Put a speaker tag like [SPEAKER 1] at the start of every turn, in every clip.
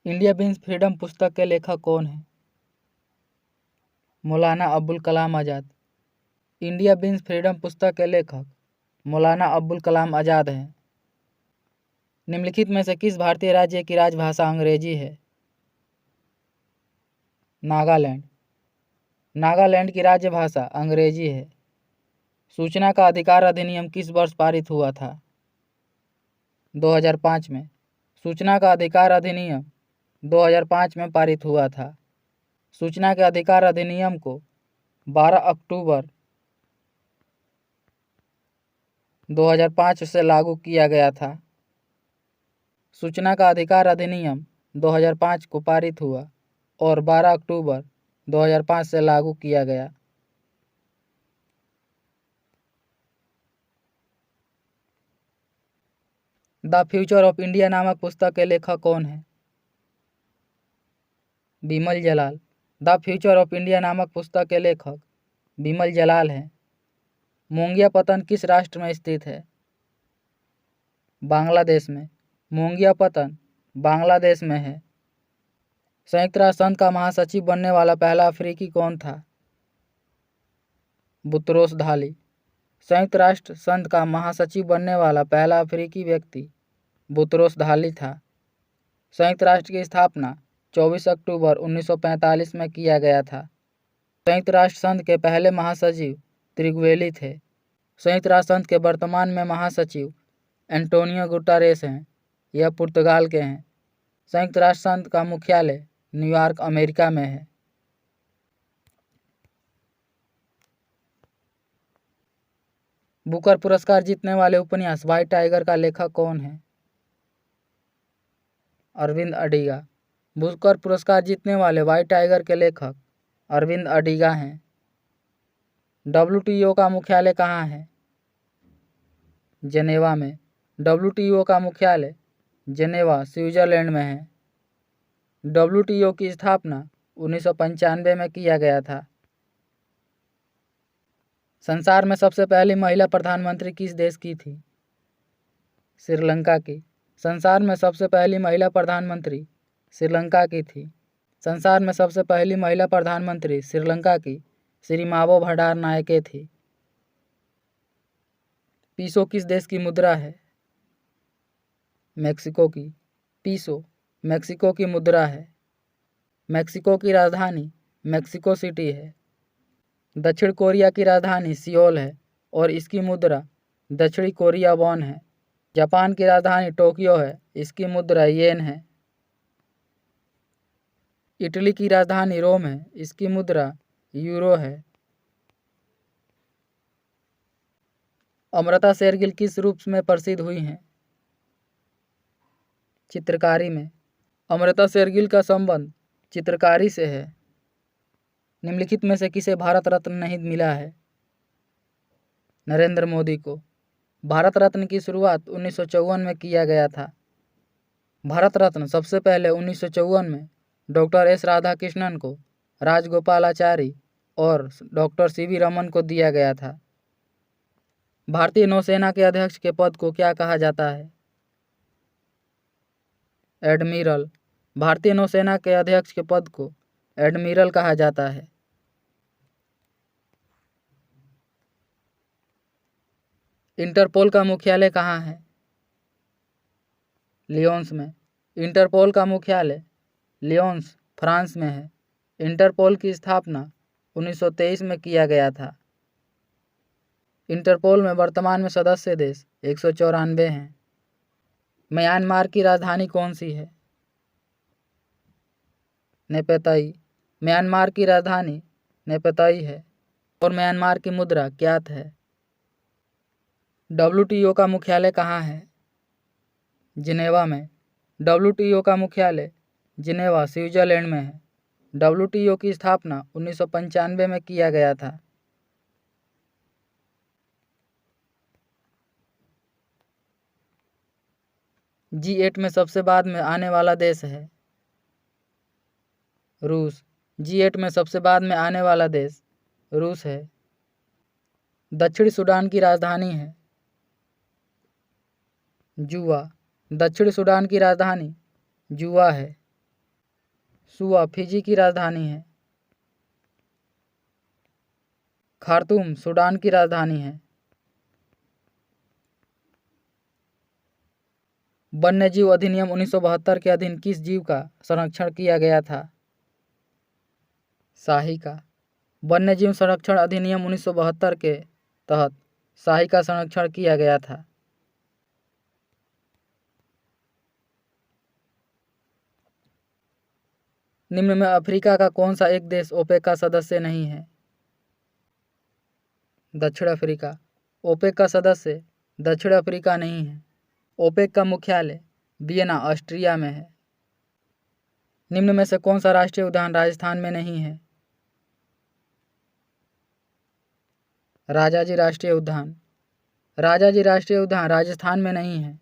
[SPEAKER 1] India beans freedom पुस्तक के लेखक कौन हैं? Maulana Abul Kalam Azad. India beans freedom पुस्तक के लेखक मौलाना अबुल कलाम आज़ाद हैं। निम्नलिखित में से किस भारतीय राज्य की राजभाषा अंग्रेजी है? नागालैंड। नागालैंड की राज्यभाषा अंग्रेजी है। सूचना का अधिकार अधिनियम किस वर्ष पारित हुआ था? 2005 में। सूचना का अधिकार अधिनियम 2005 में पारित हुआ था। सूचना के अधिकार अधिनियम को 12 अक्टूबर 2005 से लागू किया गया था। सूचना का अधिकार अधिनियम 2005 को पारित हुआ और 12 अक्टूबर 2005 से लागू किया गया। द फ्यूचर ऑफ इंडिया नामक पुस्तक के लेखक कौन है? बिमल जलाल। द फ्यूचर ऑफ इंडिया नामक पुस्तक के लेखक बिमल जलाल हैं। मोंगियापत्तन किस राष्ट्र में स्थित है? बांग्लादेश में। मोंगियापत्तन बांग्लादेश में है। संयुक्त राष्ट्र संघ का महासचिव बनने वाला पहला अफ्रीकी कौन था? बुतरोस घाली। संयुक्त राष्ट्र संघ का महासचिव बनने वाला पहला अफ्रीकी व्यक्ति बुतरोस घाली था। संयुक्त राष्ट्र की स्थापना 24 अक्टूबर 1945 में किया गया था। संयुक्त राष्ट्र संघ के पहले महासचिव त्रिगवेली थे। संयुक्त राष्ट्र संघ के वर्तमान में महासचिव एंटोनियो गुटारेस हैं। यह पुर्तगाल के हैं। संयुक्त राष्ट्र संघ का मुख्यालय न्यूयॉर्क, अमेरिका में है। बुकर पुरस्कार जीतने वाले उपन्यास व्हाइट टाइगर का लेखक कौन है? अरविंद अडिगा। बुकर पुरस्कार जीतने वाले व्हाइट टाइगर के लेखक अरविंद अडिगा हैं। WTO का मुख्यालय कहाँ है? जेनेवा में। WTO का मुख्यालय जेनेवा, स्विट्जरलैंड में है। WTO की स्थापना 1995 में किया गया था। संसार में सबसे पहली महिला प्रधानमंत्री किस देश की थी? श्रीलंका की। संसार में सबसे पहली महिला प्रधानमंत्री श्रीलंका की थी। संसार में सबसे पहली महिला प्रधानमंत्री श्रीलंका की श्रीमावो भंडारनायके थी। पीसो किस देश की मुद्रा है? मेक्सिको की। पीसो मेक्सिको की मुद्रा है। मेक्सिको की राजधानी मेक्सिको सिटी है। दक्षिण कोरिया की राजधानी सियोल है और इसकी मुद्रा दक्षिणी कोरिया वॉन है। जापान की राजधानी टोक्यो है, इसकी मुद्रा येन है। इटली की राजधानी रोम है, इसकी मुद्रा यूरो है। अमृता शेरगिल किस रूप में प्रसिद्ध हुई हैं? चित्रकारी में। अमृता शेरगिल का संबंध चित्रकारी से है। निम्नलिखित में से किसे भारत रत्न नहीं मिला है? नरेंद्र मोदी को। भारत रत्न की शुरुआत 1954 में किया गया था। भारत रत्न सबसे पहले 1954 में डॉक्टर एस राधाकृष्णन को, राजगोपालाचारी और डॉक्टर सीवी रमन को दिया गया था। भारतीय नौसेना के अध्यक्ष के पद को क्या कहा जाता है? एडमिरल। भारतीय नौसेना के अध्यक्ष के पद को एडमिरल कहा जाता है। इंटरपोल का मुख्यालय कहाँ है? लियोन्स में। इंटरपोल का मुख्यालय लियोन्स, फ्रांस में है। इंटरपोल की स्थापना 1923 में किया गया था। इंटरपोल में वर्तमान में सदस्य देश 194 हैं। म्यांमार की राजधानी कौन सी है? नेपेतई। म्यांमार की राजधानी नेपेतई है और म्यांमार की मुद्रा ज्ञात है। WTO का मुख्यालय कहाँ है? जिनेवा में। WTO का मुख्यालय जिनेवा, स्विट्जरलैंड में है। WTO की स्थापना 1995 में किया गया था। G8 में सबसे बाद में आने वाला देश है रूस। G8 में सबसे बाद में आने वाला देश रूस है। दक्षिण सूडान की राजधानी है जुवा। दक्षिण सूडान की राजधानी जुवा है। सुआ फिजी की राजधानी है। खार्तूम सूडान की राजधानी है। वन्यजीव अधिनियम 1972 के अधीन किस जीव का संरक्षण किया गया था? शाही का। वन्यजीव संरक्षण अधिनियम 1972 के तहत शाही का संरक्षण किया गया था। निम्न में अफ्रीका का कौन सा एक देश ओपेक का सदस्य नहीं है? दक्षिण अफ्रीका। ओपेक का सदस्य दक्षिण अफ्रीका नहीं है। ओपेक का मुख्यालय वियना ऑस्ट्रिया में है। निम्न में से कौन सा राष्ट्रीय उद्यान राजस्थान में नहीं है? राजाजी राष्ट्रीय उद्यान। राजाजी राष्ट्रीय उद्यान राजस्थान में नहीं है।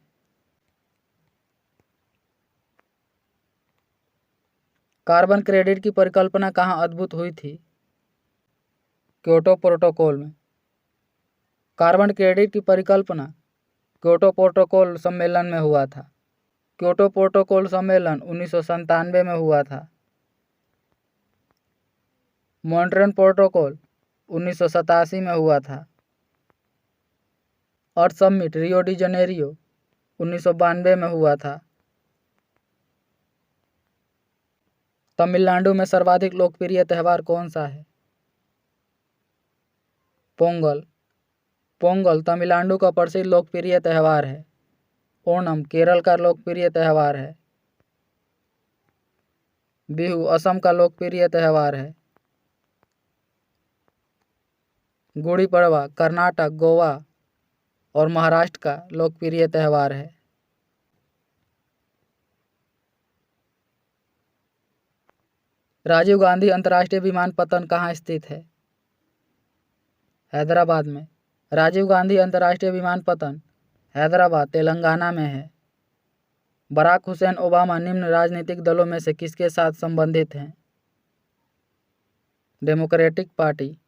[SPEAKER 1] कार्बन क्रेडिट की परिकल्पना कहाँ अद्भुत हुई थी? क्योटो प्रोटोकॉल में। कार्बन क्रेडिट की परिकल्पना क्योटो प्रोटोकॉल सम्मेलन में हुआ था। क्योटो प्रोटोकॉल सम्मेलन 1997 में हुआ था। मॉन्ट्रियल प्रोटोकॉल 1987 में हुआ था। अर्थ समिट रियो डी जनेरियो 1992 में हुआ था। तमिलनाडु में सर्वाधिक लोकप्रिय त्यौहार कौन सा है? पोंगल। पोंगल तमिलनाडु का प्रसिद्ध लोकप्रिय त्यौहार है। ओणम केरल का लोकप्रिय त्यौहार है। बिहू असम का लोकप्रिय त्यौहार है। गुड़ी पड़वा कर्नाटक, गोवा और महाराष्ट्र का लोकप्रिय त्यौहार है। राजीव गांधी अंतर्राष्ट्रीय विमानपत्तन कहाँ स्थित है? हैदराबाद में। राजीव गांधी अंतर्राष्ट्रीय विमानपत्तन हैदराबाद तेलंगाना में है। बराक हुसैन ओबामा निम्न राजनीतिक दलों में से किसके साथ संबंधित हैं? Democratic party.